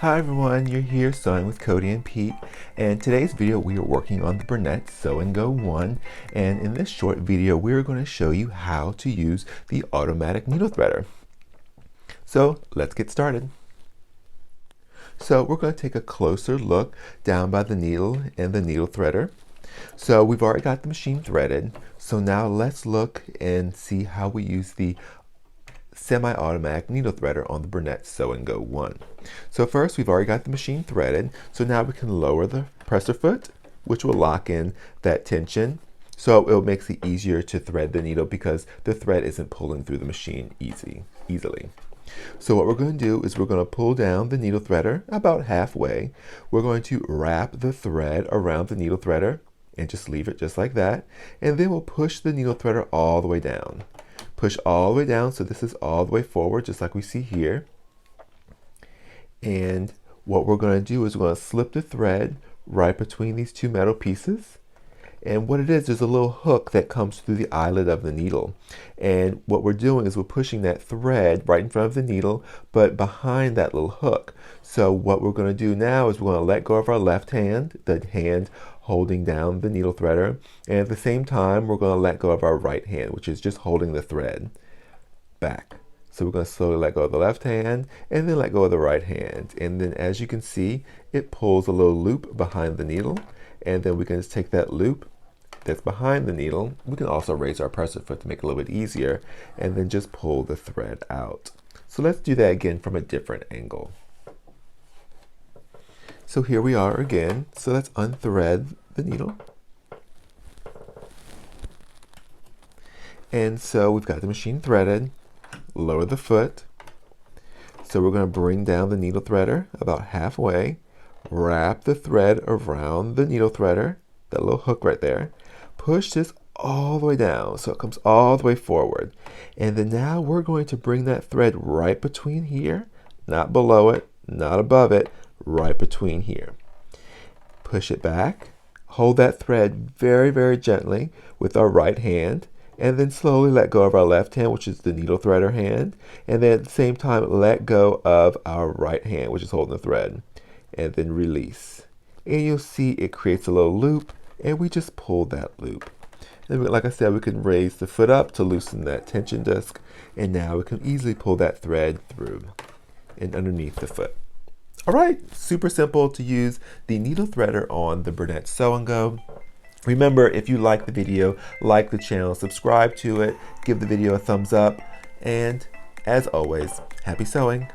Hi everyone, you're here sewing with Cody and Pete, and today's video we are working on the Bernette Sew&Go 1, and in this short video we're going to show you how to use the automatic needle threader. So let's get started. So we're going to take a closer look down by the needle and the needle threader. So we've already got the machine threaded, so now let's look and see how we use the semi-automatic needle threader on the Bernette Sew&Go 1. So first we've already got the machine threaded, so now we can lower the presser foot, which will lock in that tension, so it makes it easier to thread the needle because the thread isn't pulling through the machine easily. So what we're going to do is we're going to pull down the needle threader about halfway. We're going to wrap the thread around the needle threader and just leave it just like that, and then we'll push the needle threader all the way down. Push all the way down, so this is all the way forward, just like we see here. And what we're going to do is we're going to slip the thread right between these two metal pieces. And what it is, there's a little hook that comes through the eyelet of the needle. And what we're doing is we're pushing that thread right in front of the needle, but behind that little hook. So what we're going to do now is we're going to let go of our left hand, the hand holding down the needle threader, and at the same time we're going to let go of our right hand, which is just holding the thread back. So we're going to slowly let go of the left hand and then let go of the right hand, and then as you can see it pulls a little loop behind the needle, and then we can just take that loop that's behind the needle. We can also raise our presser foot to make it a little bit easier, and then just pull the thread out. So let's do that again from a different angle. So here we are again. So let's unthread the needle. And so we've got the machine threaded. Lower the foot. So we're going to bring down the needle threader about halfway. Wrap the thread around the needle threader, that little hook right there. Push this all the way down so it comes all the way forward. And then now we're going to bring that thread right between here, not below it, not above it, right between here. Push it back. Hold that thread very, very gently with our right hand, and then slowly let go of our left hand, which is the needle threader hand, and then at the same time let go of our right hand, which is holding the thread, and then release. And you'll see it creates a little loop, and we just pull that loop. And like I said, we can raise the foot up to loosen that tension disc, and now we can easily pull that thread through and underneath the foot. All right, super simple to use the needle threader on the Bernette Sew&Go. Remember, if you like the video, like the channel, subscribe to it, give the video a thumbs up, and as always, happy sewing.